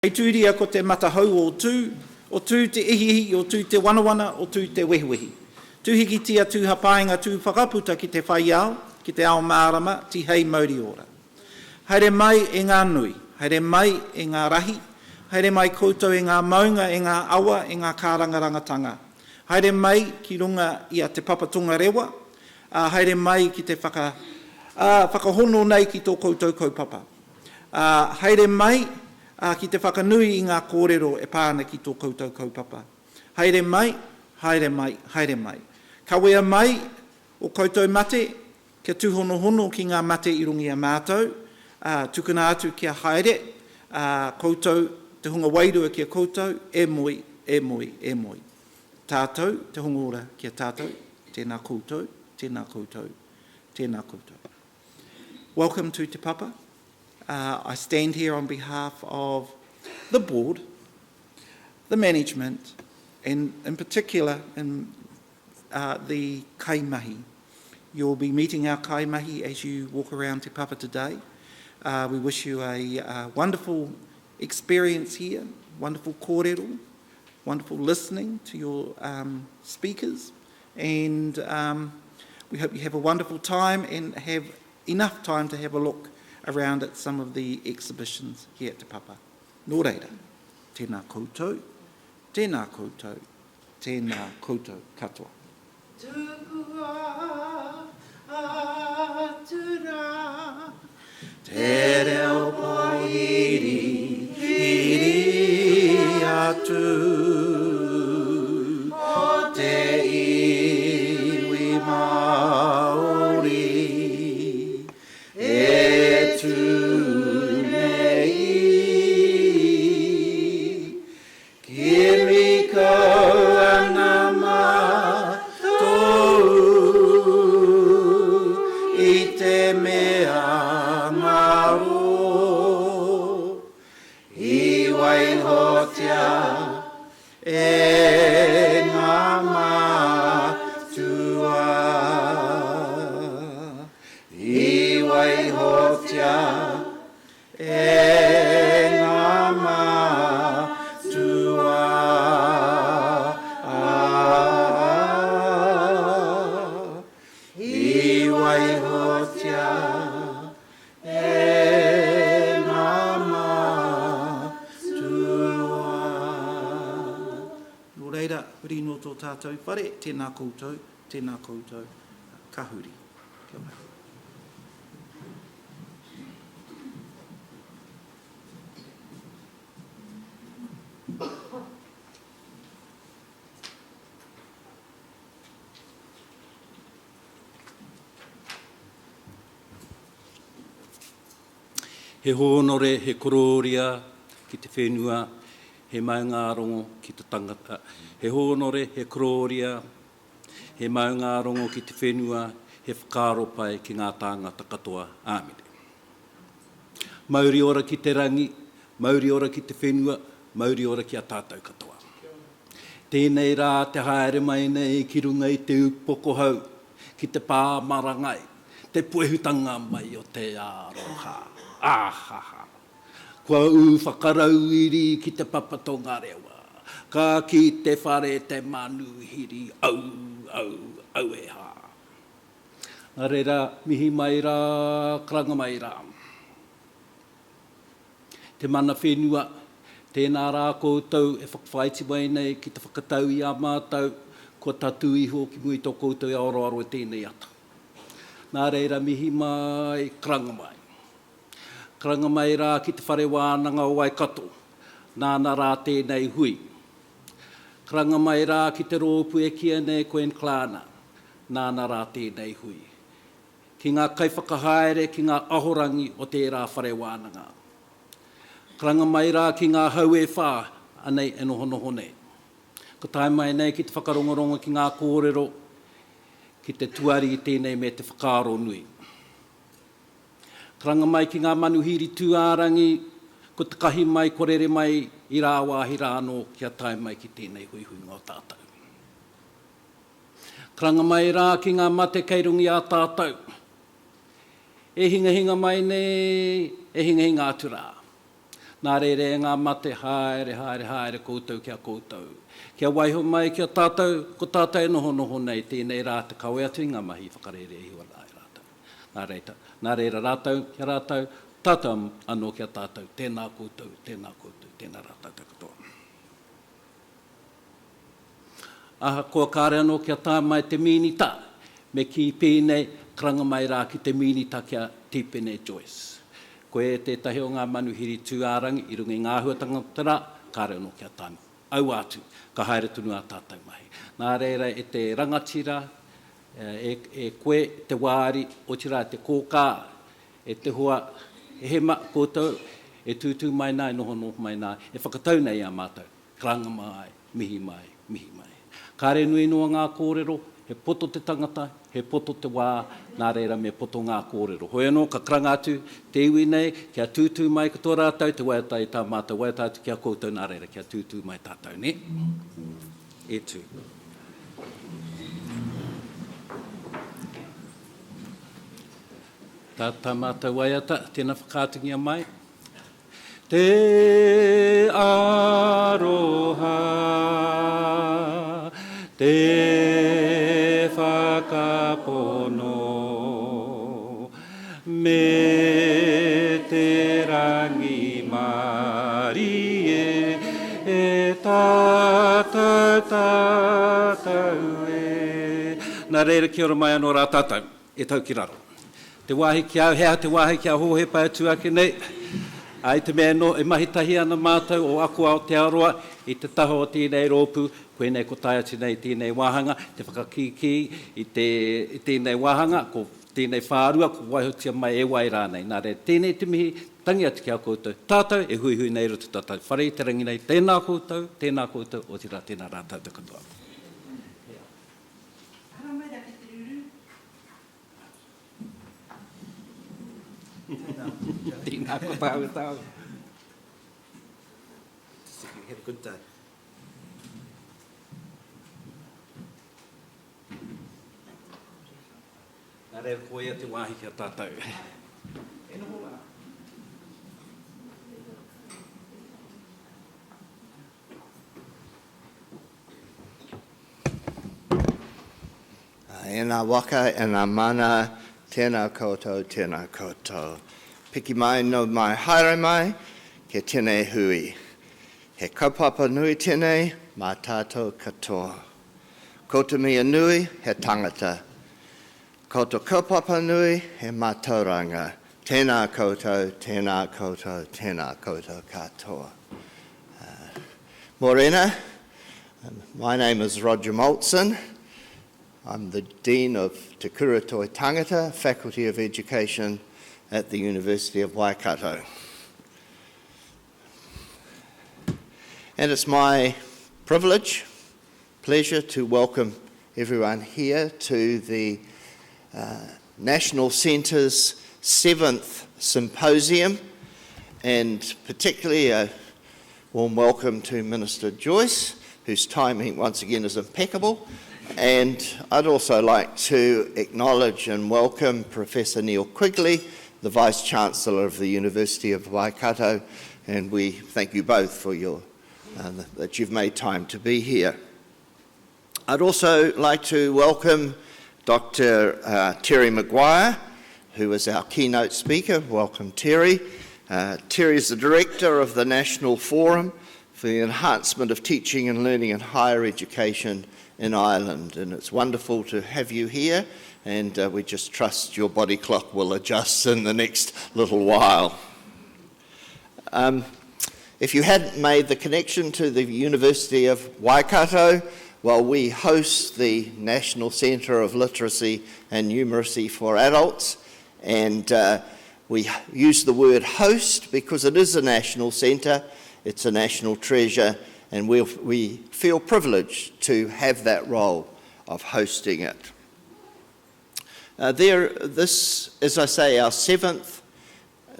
Hei tūria ko te matahau o tū te ihihi, o tū te wanawana, o tū te wehiwehi. Tūhikitia tū hapainga tū whakaputa ki te whaiao, ki te ao mārama, ti hei mauri ora. Haere mai e ngā nui, haere mai e ngā rahi, haere mai koutou e ngā maunga, e ngā awa, e ngā kārangarangatanga. Haere mai ki runga i a te papatunga rewa, haere mai ki te whakahono nei ki tō koutou kaupapa. Haere mai ki te whakanui i ngā kōrero e pāna ki tō koutou kaupapa. Haere mai, haere mai, haere mai. Kawea mai o koutou mate, kia tūhono ki ngā mate i rungi a mātou, tukuna atu kia haere, koutou, te hunga wairua kia koutou, e moi, e moi, e moi. Tātou, te hunga ora kia tātou, tēnā koutou, tēnā koutou, tēnā koutou. Welcome to Te Papa. I stand here on behalf of the board, the management, and in particular the kaimahi. You'll be meeting our kaimahi as you walk around Te Papa today. We wish you a wonderful experience here, wonderful kōrero, wonderful listening to your speakers, and we hope you have a wonderful time and have enough time to have a look around at some of the exhibitions here at Te Papa. Nō reira, tēnā koutou, tēnā koutou, tēnā koutou katoa. Tukua atura, te reo pohiri, hiri atu, o te iwi Māori, e tu nei, kiriko ana mātou, i te mea ngaro, i waihotia, e ngā mātua, i waihotia, e ngā mātua. I waihotia, e ngā mātua. Nō reira, huri no tō tātou whare, tēnā koutou, ka huri. Kia ora. He honore, he kororia ki te whenua, he maungarongo ki te tangata. He honore, he kororia, he maungarongo ki te whenua, he whakaro pai ki ngā tāngata katoa. Āmere. Mauri ora ki te rangi, mauri ora ki te whenua, mauri ora ki a tātou katoa. Tēnei rā te haere mai nei ki runga i te upoko hau, ki te pāmarangai, te puehutanga mai o te aroha. Ahaha. Kua whakarau iri ki te papatonga rewa. Ka ki te whare te manuhiri au e ha. Arera, mihi mai rā, karanga mai rā. Te mana whenua, tēnā rā koutou e whakawhaiti mai nei ki te whakatau i a mātou, kua tatu iho ki mui tō koutou i aroaro e tēnei ata. Nā reira, mihi mai, karanga mai. Karanga mai rā ki te whare wānanga o Waikato, nāna rā tēnei hui. Karanga mai rā ki te rōpu e kia nei koen klāna, nāna rā tēnei hui. Ki ngā kaiwhakahaere ki ngā ahorangi o tērā whare wānanga. Karanga mai rā ki ngā hau e whā, anei e noho nei. Ka tae mai nei ki te whakarongorongo ki ngā kōrero, ki te tuari i tēnei me te whakaaro nui. Karanga mai ki ngā manuhiri tūārangi, ko te kahi mai, korere mai, i rā wāhi rāno, kia tae mai ki tēnei hui ngā tātou. Karanga mai rā ki ngā mate keirungi a tātou. E hinga mai nei, e hinga atu rā. Nā reire ngā mate haere koutou kia koutou. Kia waiho mai kia tātou, ko tātou noho nei tēnei rā te kawe atu i ngā mahi whakarere i hua lai rātou. Nā reira rātou, kia rātou, tātou anō kia tātou, tēnā koutou, tēnā rātou te katoa. Aha, kua kāre anō kia tā mai te minita, me ki pēnei karanga mai rā ki te minita kia tipene Joyce. Ko e tētahi o ngā manuhiri tūārangi i runga i ngā huatanga tera, kāre anō kia tānu. Au atu, ka haere tunu a tātou mahi. Nā reira e te rangatira, e koe te wāri, o tira te kōkā, e te hoa, e hema kōtou, e tūtū mai nā, e noho mai nā, e whakatau nei a mātou. Karanga mai, mihi mai. Kāre nui noa ngā kōrero, he poto te tangata, he poto te wā, nā reira me poto ngā kōrero. Hoi anō, ka karanga atu, te iwi nei, kia tūtū mai katoa rātou, te waiatai tā mātou, waiatai atu kia koutou nā reira, kia tūtū mai tātou, ne? E tū. Tā mātou waiata, tēnā whakātungia mai. Te aroha, te whakapono, me te rangi mari e tātou e. Nā reira kia ora mai anō rā tātou, e tau ki raro. Te wāhi kia hea, te wāhi kia hohe pai atu ake nei. Ai te mea no, e mahitahi ana mātou o akua o te aroa, i te taho o tēnei rōpu, koe nei ko tai atu nei tēnei wāhanga, te whakakiki i tēnei wāhanga, ko tēnei whārua, ko waihotia mai e wai rānei. Nā re, tēnei te mihi, tangi atu kia koutou. Tātou, e hui nei roto tātou. Wharei te rangi nei, tēnā koutou, o tira tēnā rātou te katoa. Tēnā koutou. Have a good day. Nā reira koe ia te wāhi kia tātou. E nā waka, e nā mana, tēnā koutou. Piki mai no mai haere mai, ke tēnei hui. He kaupapa nui tēnei, mā tātou katoa. Ko te mea nui, he tangata. Ko te kaupapa nui, he mātauranga. Tēnā koutou katoa. Morena, my name is Roger Moltzen. I'm the Dean of Te Kuratoi Tangata, Faculty of Education at the University of Waikato. And it's my pleasure to welcome everyone here to the National Centre's 7th Symposium, and particularly a warm welcome to Minister Joyce, whose timing once again is impeccable. And I'd also like to acknowledge and welcome Professor Neil Quigley, the Vice-Chancellor of the University of Waikato, and we thank you both for that you've made time to be here. I'd also like to welcome Dr. Terry Maguire, who is our keynote speaker. Welcome, Terry. Terry is the Director of the National Forum for the Enhancement of Teaching and Learning in Higher Education in Ireland, and it's wonderful to have you here, and we just trust your body clock will adjust in the next little while. If you hadn't made the connection to the University of Waikato, well, we host the National Centre of Literacy and Numeracy for Adults, and we use the word host because it is a national centre, it's a national treasure, and we feel privileged to have that role of hosting it. This, as I say, our 7th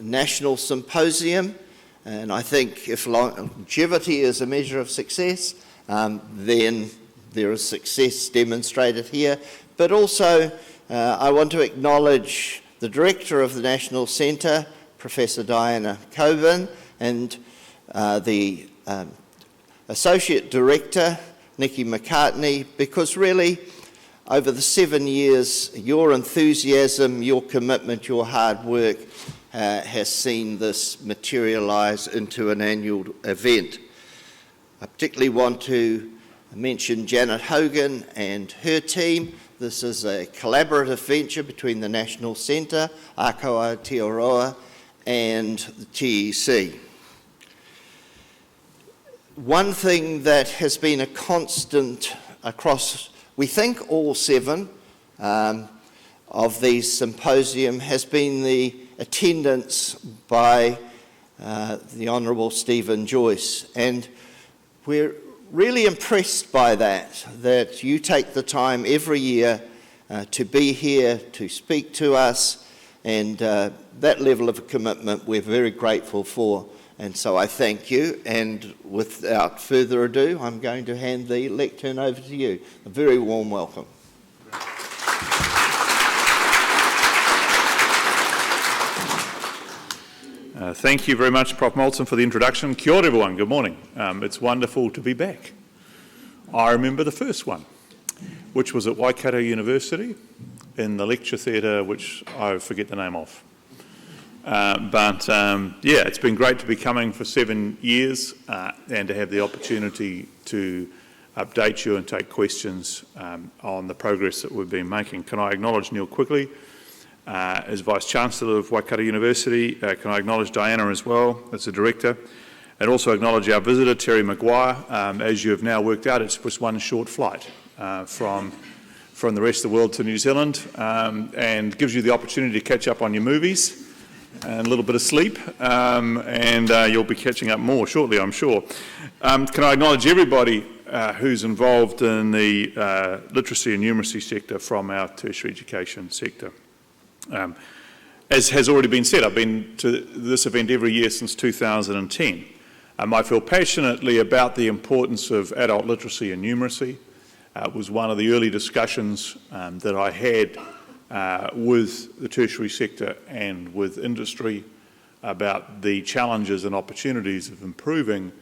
National Symposium, and I think if longevity is a measure of success, then there is success demonstrated here. But also, I want to acknowledge the Director of the National Centre, Professor Diana Coburn, and the Associate Director, Nikki McCartney, because really, over the 7 years, your enthusiasm, your commitment, your hard work has seen this materialise into an annual event. I particularly want to mention Janet Hogan and her team. This is a collaborative venture between the National Centre, Ākawa Aotearoa, and the TEC. One thing that has been a constant across, we think, all 7 of these symposium has been the attendance by the Honourable Stephen Joyce. And we're really impressed by that you take the time every year to be here, to speak to us, and that level of commitment we're very grateful for. And so I thank you, and without further ado, I'm going to hand the lectern over to you. A very warm welcome. Thank you very much, Prof Moltzen, for the introduction. Kia ora, everyone. Good morning. It's wonderful to be back. I remember the first one, which was at Waikato University in the lecture theatre, which I forget the name of. Yeah, it's been great to be coming for 7 years and to have the opportunity to update you and take questions on the progress that we've been making. Can I acknowledge Neil quickly as Vice-Chancellor of Waikato University? Can I acknowledge Diana as well as the Director? And also acknowledge our visitor, Terry Maguire. As you have now worked out, it's just one short flight from the rest of the world to New Zealand, and gives you the opportunity to catch up on your movies and a little bit of sleep, and you'll be catching up more shortly, I'm sure. Can I acknowledge everybody who's involved in the literacy and numeracy sector from our tertiary education sector. As has already been said, I've been to this event every year since 2010. I feel passionately about the importance of adult literacy and numeracy. It was one of the early discussions that I had with the tertiary sector and with industry about the challenges and opportunities of improving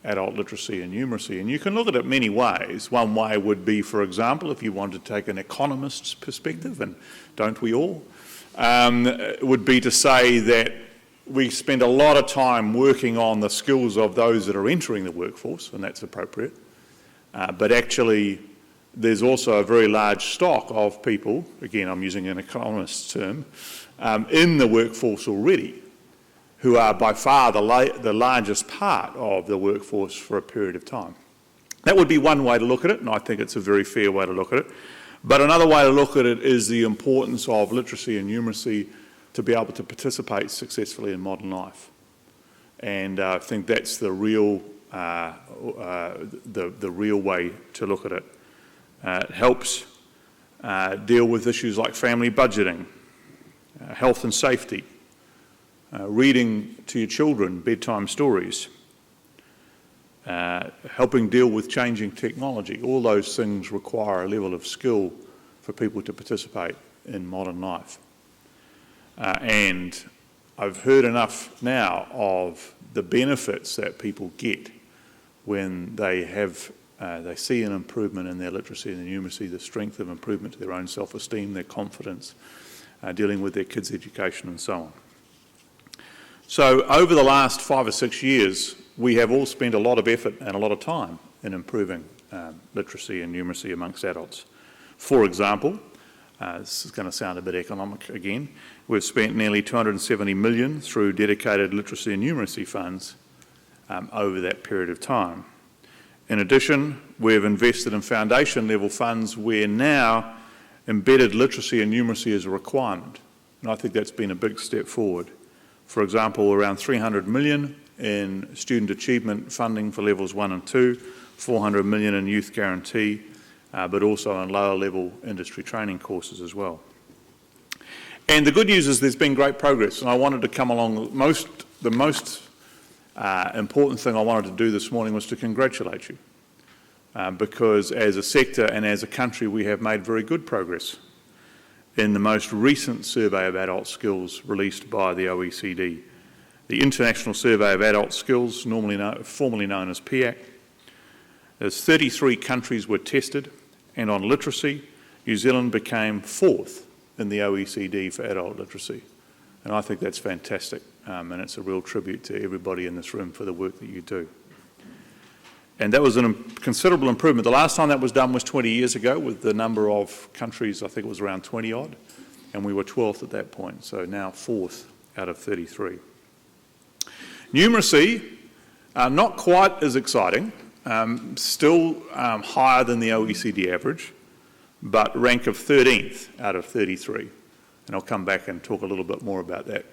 adult literacy and numeracy. And you can look at it many ways. One way would be, for example, if you want to take an economist's perspective, and don't we all, would be to say that we spend a lot of time working on the skills of those that are entering the workforce, and that's appropriate. But actually, there's also a very large stock of people, again, I'm using an economist's term, in the workforce already, who are by far the largest part of the workforce for a period of time. That would be one way to look at it, and I think it's a very fair way to look at it. But another way to look at it is the importance of literacy and numeracy to be able to participate successfully in modern life. And I think that's the real way to look at it. It helps deal with issues like family budgeting, health and safety, reading to your children bedtime stories, helping deal with changing technology. All those things require a level of skill for people to participate in modern life. And I've heard enough now of the benefits that people get when they see an improvement in their literacy and their numeracy, the strength of improvement to their own self-esteem, their confidence, dealing with their kids' education and so on. So over the last 5 or 6 years, we have all spent a lot of effort and a lot of time in improving literacy and numeracy amongst adults. For example, this is going to sound a bit economic again, we've spent nearly $270 million through dedicated literacy and numeracy funds over that period of time. In addition, we've invested in foundation level funds where now embedded literacy and numeracy is a requirement. And I think that's been a big step forward. For example, around $300 million in student achievement funding for levels 1 and 2, $400 million in youth guarantee, but also in lower level industry training courses as well. And the good news is there's been great progress, and I wanted to come along. The most important thing I wanted to do this morning was to congratulate you, because as a sector and as a country we have made very good progress in the most recent survey of adult skills released by the OECD. the International Survey of Adult Skills, formerly known as PIAC. There's 33 countries were tested, and on literacy, New Zealand became 4th in the OECD for adult literacy. And I think that's fantastic, and it's a real tribute to everybody in this room for the work that you do. And that was a considerable improvement. The last time that was done was 20 years ago with the number of countries, I think it was around 20 odd, and we were 12th at that point, so now 4th out of 33. Numeracy, not quite as exciting, still higher than the OECD average, but rank of 13th out of 33. And I'll come back and talk a little bit more about that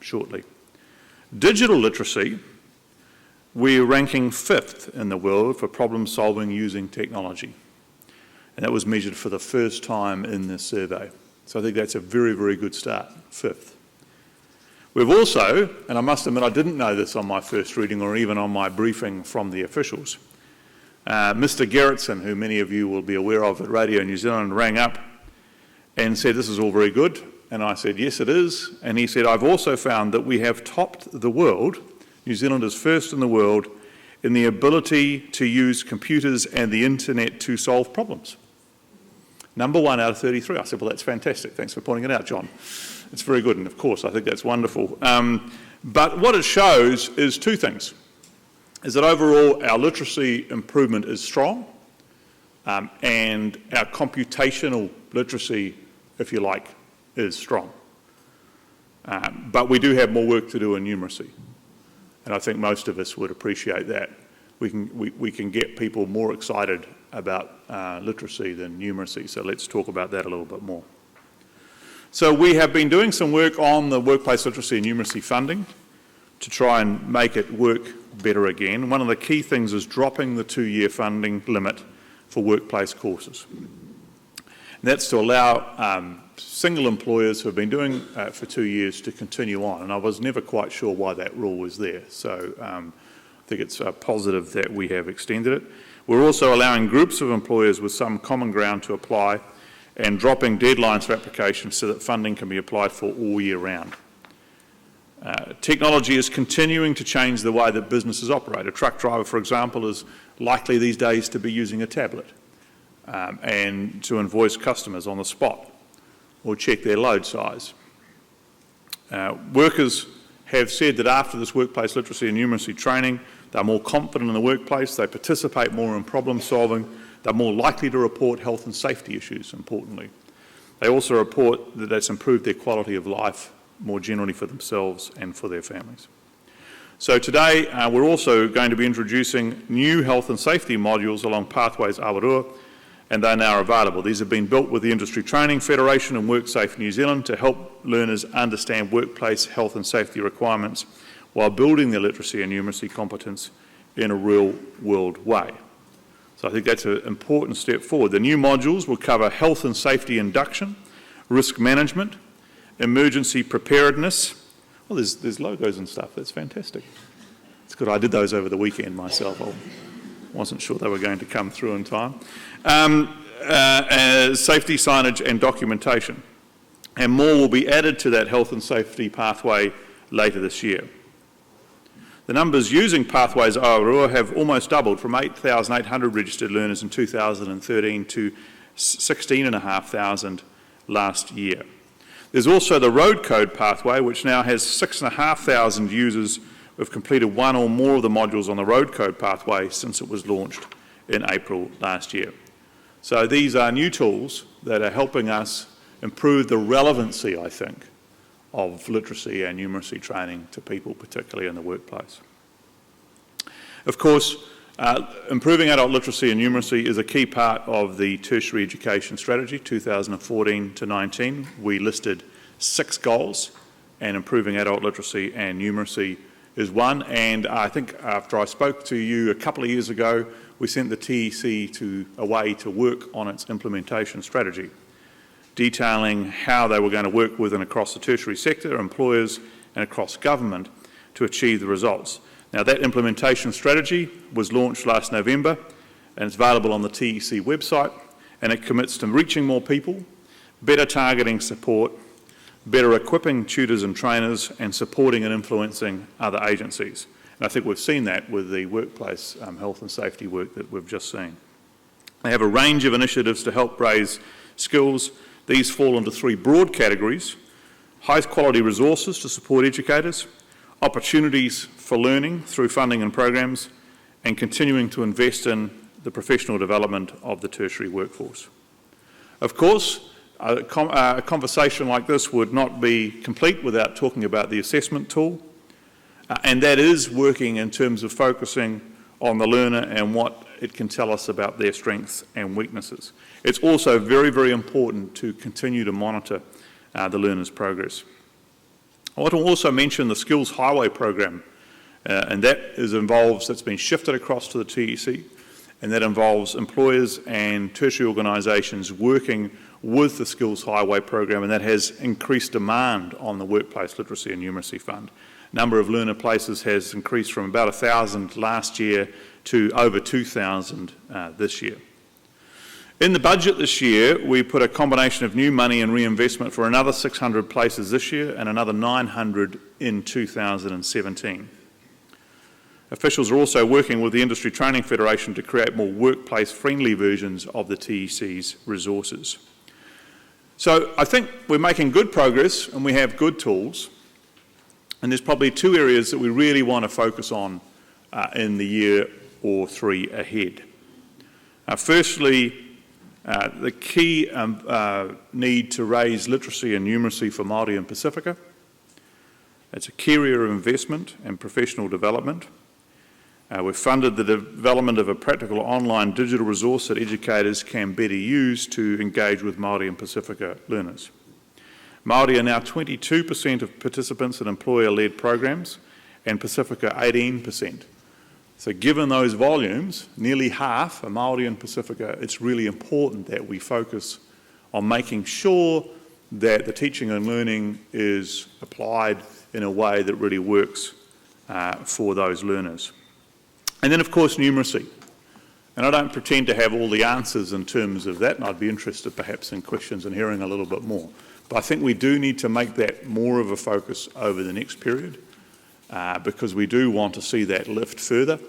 shortly. Digital literacy, we're ranking 5th in the world for problem solving using technology. And that was measured for the first time in this survey. So I think that's a very, very good start, 5th. We've also, and I must admit I didn't know this on my first reading or even on my briefing from the officials, Mr. Gerritsen, who many of you will be aware of at Radio New Zealand, rang up and said, this is all very good. And I said, yes, it is. And he said, I've also found that we have topped the world. New Zealand is first in the world in the ability to use computers and the internet to solve problems. Number 1 out of 33. I said, well, that's fantastic. Thanks for pointing it out, John. It's very good, and of course, I think that's wonderful. But what it shows is two things. Is that overall our literacy improvement is strong, and our computational literacy, if you like, is strong. But we do have more work to do in numeracy. And I think most of us would appreciate that. We can get people more excited about literacy than numeracy, so let's talk about that a little bit more. So we have been doing some work on the workplace literacy and numeracy funding to try and make it work better again. One of the key things is dropping the 2-year funding limit for workplace courses. And that's to allow single employers who have been doing for 2 years to continue on. And I was never quite sure why that rule was there. So I think it's positive that we have extended it. We're also allowing groups of employers with some common ground to apply and dropping deadlines for applications so that funding can be applied for all year round. Technology is continuing to change the way that businesses operate. A truck driver, for example, is likely these days to be using a tablet and to invoice customers on the spot or check their load size. Workers have said that after this workplace literacy and numeracy training, they're more confident in the workplace, they participate more in problem solving, they're more likely to report health and safety issues, importantly. They also report that that's improved their quality of life more generally for themselves and for their families. So today we're also going to be introducing new health and safety modules along Pathways Awarua, and they're now available. These have been built with the Industry Training Federation and WorkSafe New Zealand to help learners understand workplace health and safety requirements while building their literacy and numeracy competence in a real-world way. So I think that's an important step forward. The new modules will cover health and safety induction, risk management, emergency preparedness. Well, there's logos and stuff. That's fantastic. It's good. I did those over the weekend myself. I wasn't sure they were going to come through in time. Safety signage and documentation. And more will be added to that health and safety pathway later this year. The numbers using Pathways Awarua have almost doubled from 8,800 registered learners in 2013 to 16,500 last year. There's also the road code pathway, which now has 6,500 users who have completed one or more of the modules on the road code pathway since it was launched in April last year. So these are new tools that are helping us improve the relevancy, I think, of literacy and numeracy training to people, particularly in the workplace. Of course, improving adult literacy and numeracy is a key part of the tertiary education strategy, 2014 to 19. We listed 6 goals, and improving adult literacy and numeracy is one. And I think after I spoke to you a couple of years ago, we sent the TEC away to work on its implementation strategy, detailing how they were going to work with and across the tertiary sector, employers and across government to achieve the results. Now that implementation strategy was launched last November and it's available on the TEC website, and it commits to reaching more people, better targeting support, better equipping tutors and trainers, and supporting and influencing other agencies. And I think we've seen that with the workplace health and safety work that we've just seen. They have a range of initiatives to help raise skills. These fall into three broad categories: high quality resources to support educators, opportunities for learning through funding and programs, and continuing to invest in the professional development of the tertiary workforce. Of course, a conversation like this would not be complete without talking about the assessment tool, and that is working in terms of focusing on the learner and what it can tell us about their strengths and weaknesses. It's also very, very important to continue to monitor the learner's progress. I want to also mention the Skills Highway program, and that's been shifted across to the TEC, and that involves employers and tertiary organisations working with the Skills Highway program, and that has increased demand on the Workplace Literacy and Numeracy Fund. Number of learner places has increased from about 1,000 last year to over 2,000 this year. In the budget this year, we put a combination of new money and reinvestment for another 600 places this year and another 900 in 2017. Officials are also working with the Industry Training Federation to create more workplace-friendly versions of the TEC's resources. So I think we're making good progress and we have good tools, and there's probably two areas that we really want to focus on in the year or three ahead. Firstly, the key need to raise literacy and numeracy for Māori and Pacifica. It's a key area of investment and professional development. We've funded the development of a practical online digital resource that educators can better use to engage with Māori and Pacifica learners. Māori are now 22% of participants in employer-led programs and Pacifica 18%. So given those volumes, nearly half are Māori and Pacifica, it's really important that we focus on making sure that the teaching and learning is applied in a way that really works for those learners. And then, of course, numeracy. And I don't pretend to have all the answers in terms of that, and I'd be interested perhaps in questions and hearing a little bit more. But I think we do need to make that more of a focus over the next period because we do want to see that lift further.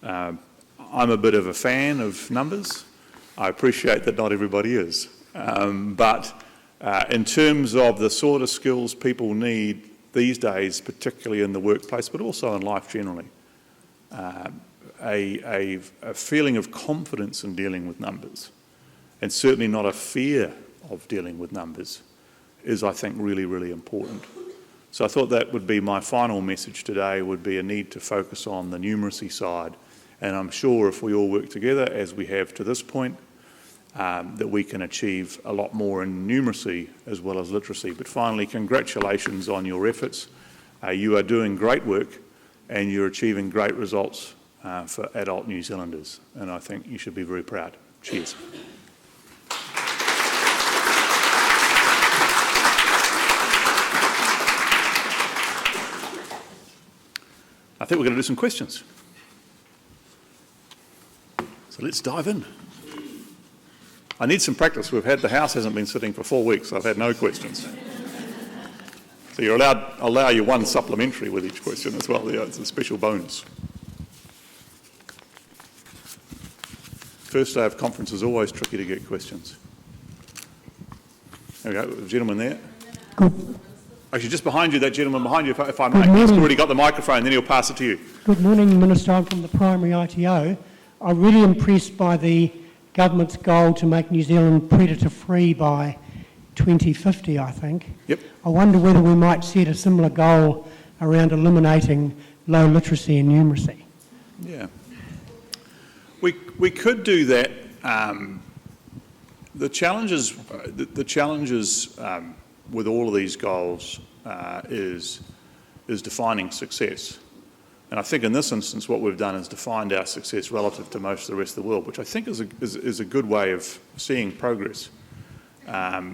I'm a bit of a fan of numbers. I appreciate that not everybody is. But in terms of the sort of skills people need these days, particularly in the workplace, but also in life generally, a feeling of confidence in dealing with numbers, and certainly not a fear of dealing with numbers, is, I think, really, really important. So I thought that would be my final message today, would be a need to focus on the numeracy side. And I'm sure if we all work together, as we have to this point, that we can achieve a lot more in numeracy as well as literacy. But finally, congratulations on your efforts. You are doing great work and you're achieving great results for adult New Zealanders. And I think you should be very proud. Cheers. I think we're going to do some questions. So let's dive in. I need some practice. The house hasn't been sitting for 4 weeks, so I've had no questions. So you're allowed, I'll allow you one supplementary with each question as well. Yeah, it's a special bonus. First day of conference is always tricky to get questions. There we go, the gentleman there. Good. Actually, just behind you, that gentleman behind you, if I may. He's already got the microphone, then he'll pass it to you. Good morning, Minister. I'm from the primary ITO. I'm really impressed by the government's goal to make New Zealand predator-free by 2050, I think. Yep. I wonder whether we might set a similar goal around eliminating low literacy and numeracy. Yeah. We could do that. The challenges with all of these goals is defining success. And I think in this instance what we've done is defined our success relative to most of the rest of the world, which I think is a good way of seeing progress. Yep,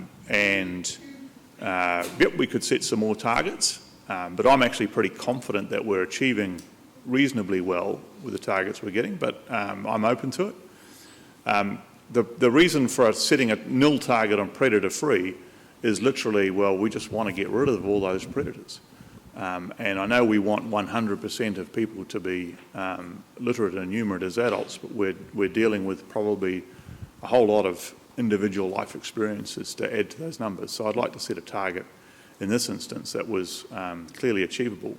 we could set some more targets, but I'm actually pretty confident that we're achieving reasonably well with the targets we're getting, but I'm open to it. The reason for us setting a nil target on predator-free is literally, well, we just want to get rid of all those predators. And I know we want 100% of people to be literate and numerate as adults, but we're dealing with probably a whole lot of individual life experiences to add to those numbers. So I'd like to set a target in this instance that was clearly achievable.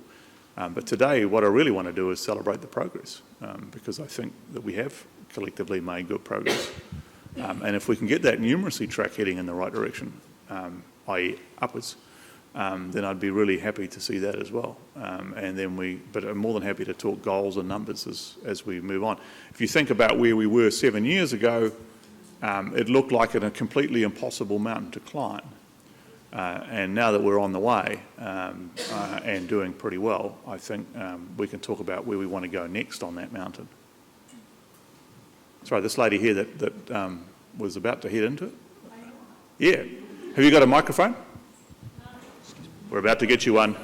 But today, what I really want to do is celebrate the progress, because I think that we have collectively made good progress. And if we can get that numeracy track heading in the right direction, i.e. upwards, then I'd be really happy to see that as well. But I'm more than happy to talk goals and numbers as we move on. If you think about where we were 7 years ago, it looked like a completely impossible mountain to climb. And now that we're on the way and doing pretty well, I think we can talk about where we want to go next on that mountain. Sorry, this lady here that was about to head into it? Yeah. Have you got a microphone? We're about to get you one.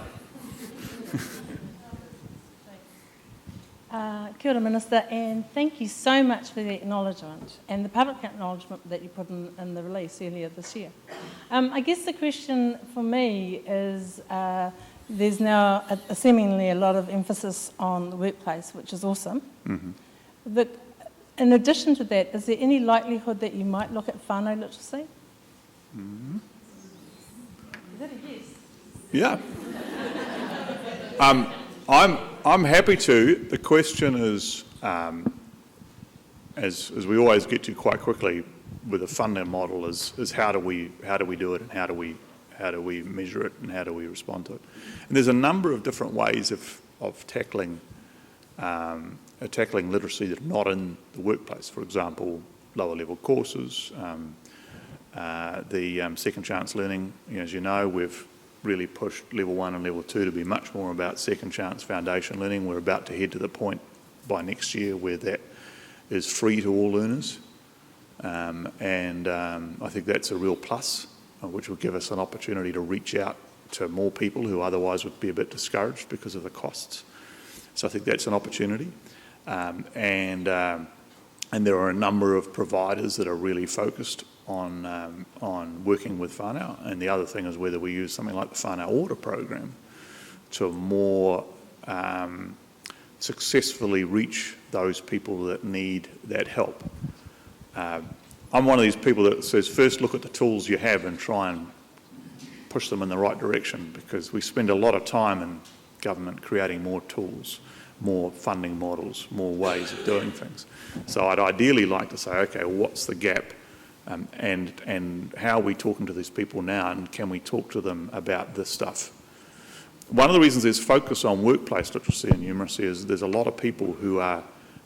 Kia ora, Minister, and thank you so much for the acknowledgement and the public acknowledgement that you put in the release earlier this year. I guess the question for me is there's now seemingly a lot of emphasis on the workplace, which is awesome. Mm-hmm. In addition to that, is there any likelihood that you might look at whānau literacy? Mm-hmm. Is that a yes? Yeah. I'm happy to. The question is, as we always get to quite quickly with a funding model, is how do we do it, and how do we measure it, and how do we respond to it? And there's a number of different ways of tackling literacy that are not in the workplace. For example, lower level courses, the second chance learning. As you know, we've really pushed level 1 and level 2 to be much more about second chance foundation learning. We're about to head to the point by next year where that is free to all learners. I think that's a real plus, which will give us an opportunity to reach out to more people who otherwise would be a bit discouraged because of the costs. So I think that's an opportunity. And there are a number of providers that are really focused on working with whānau. And the other thing is whether we use something like the whānau order program to more successfully reach those people that need that help. I'm one of these people that says first look at the tools you have and try and push them in the right direction, because we spend a lot of time in government creating more tools, more funding models, more ways of doing things. So I'd ideally like to say, okay, well, what's the gap? And how are we talking to these people now, and can we talk to them about this stuff? One of the reasons there's focus on workplace literacy and numeracy is there's a lot of people who are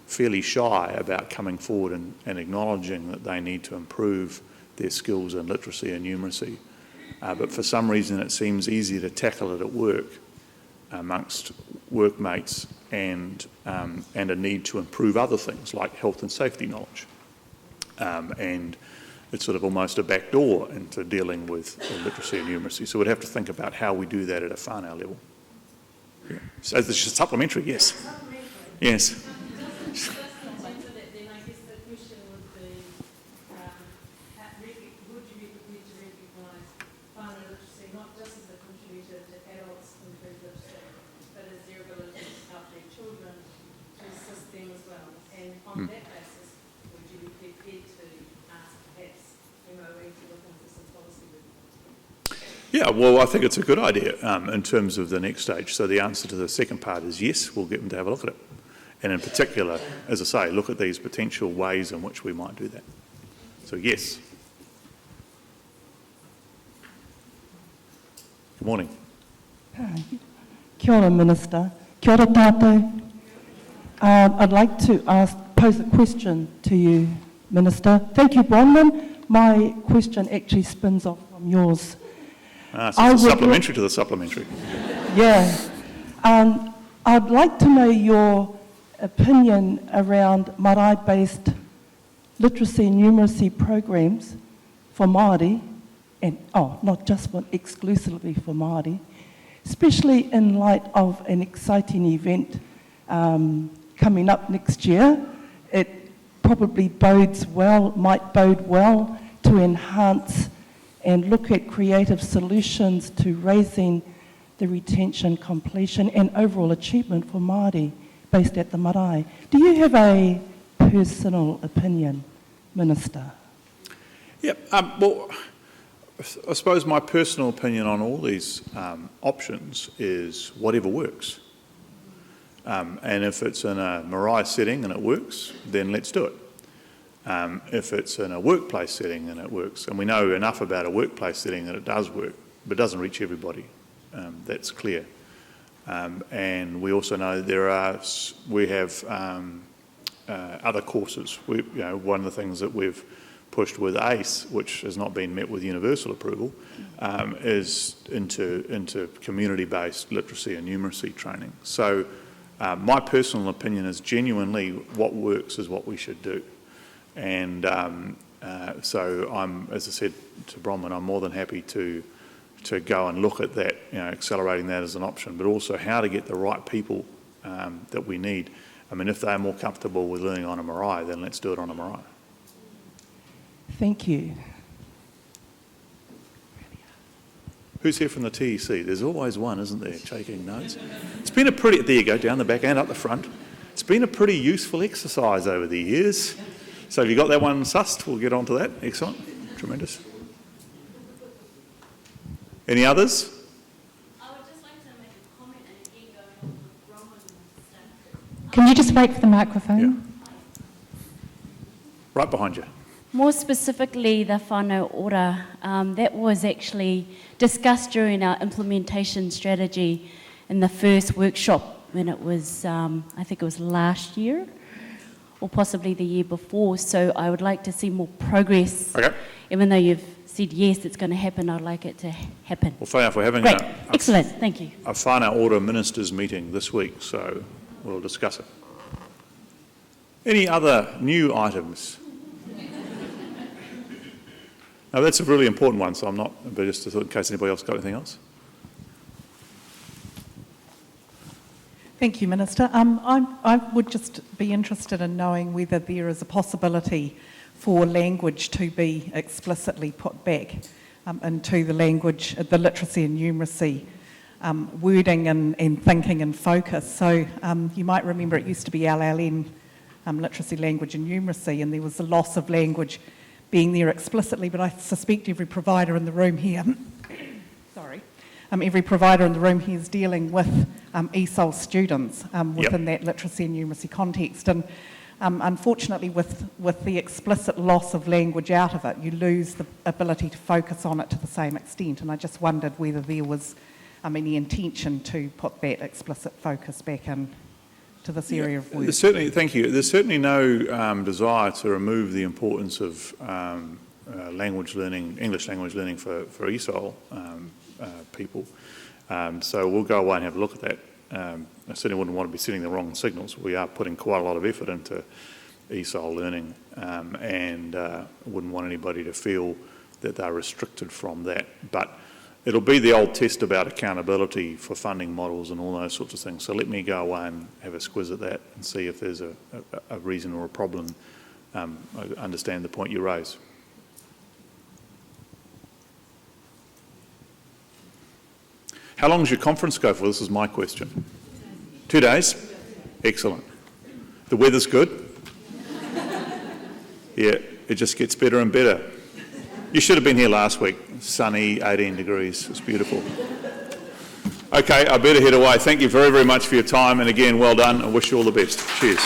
fairly shy about coming forward and acknowledging that they need to improve their skills in literacy and numeracy. But for some reason it seems easier to tackle it at work amongst workmates and a need to improve other things like health and safety knowledge. And it's sort of almost a backdoor into dealing with literacy and numeracy. So we'd have to think about how we do that at a whānau level. Yeah. So this is supplementary, yes. Supplementary. Yes. Yeah, well, I think it's a good idea in terms of the next stage. So the answer to the second part is yes, we'll get them to have a look at it. And in particular, as I say, look at these potential ways in which we might do that. So yes. Good morning. Kia ora, Minister. Kia ora tātou. I'd like to pose a question to you, Minister. Thank you, Bronwyn. My question actually spins off from yours. So it's a supplementary to the supplementary. Yeah. I'd like to know your opinion around marae-based literacy and numeracy programs for Māori, and not just exclusively for Māori, especially in light of an exciting event coming up next year. It probably might bode well to enhance and look at creative solutions to raising the retention, completion and overall achievement for Māori based at the marae. Do you have a personal opinion, Minister? Yeah, well, I suppose my personal opinion on all these options is whatever works. And if it's in a marae setting and it works, then let's do it. If it's in a workplace setting and it works, and we know enough about a workplace setting that it does work, but it doesn't reach everybody, that's clear. And we also know we have other courses. One of the things that we've pushed with ACE, which has not been met with universal approval, is into community-based literacy and numeracy training. So my personal opinion is genuinely what works is what we should do. And so I'm, as I said to Bronwyn, I'm more than happy to go and look at that, accelerating that as an option, but also how to get the right people that we need. I mean, if they're more comfortable with learning on a marae, then let's do it on a marae. Thank you. Who's here from the TEC? There's always one, isn't there, taking notes? It's been a pretty, there you go, down the back and up the front. It's been a pretty useful exercise over the years. So have you got that one sussed? We'll get on to that. Excellent. Tremendous. Any others? I would just like to make a comment and again going on with Bronwyn. Can you just wait for the microphone? Yeah. Right behind you. More specifically, the whānau ora, that was actually discussed during our implementation strategy in the first workshop when it was, I think it was last year or possibly the year before. So I would like to see more progress. Okay. Even though you've said yes, it's going to happen, I'd like it to happen. Well, fair enough. We're having Excellent, thank you. a whānau ora ministers meeting this week, so we'll discuss it. Any other new items? No, that's a really important one, so I'm not, but just in case anybody else got anything else. Thank you, Minister. I would just be interested in knowing whether there is a possibility for language to be explicitly put back into the language, the literacy and numeracy wording and thinking and focus. So you might remember it used to be LLN, literacy, language and numeracy, and there was a loss of language being there explicitly, but I suspect every provider in the room here, every provider in the room here is dealing with ESOL students within that literacy and numeracy context. And unfortunately, with the explicit loss of language out of it, you lose the ability to focus on it to the same extent. And I just wondered whether there was any intention to put that explicit focus back in to this area of work. Certainly, thank you. There's certainly no desire to remove the importance of language learning, English language learning for ESOL people. So we'll go away and have a look at that. I certainly wouldn't want to be sending the wrong signals. We are putting quite a lot of effort into ESOL learning and wouldn't want anybody to feel that they're restricted from that. But it'll be the old test about accountability for funding models and all those sorts of things. So let me go away and have a squiz at that and see if there's a reason or a problem. I understand the point you raise. How long does your conference go for? This is my question. 2 days? Excellent. The weather's good? Yeah, it just gets better and better. You should have been here last week. Sunny, 18 degrees. It's beautiful. Okay, I better head away. Thank you very, very much for your time. And again, well done. I wish you all the best. Cheers.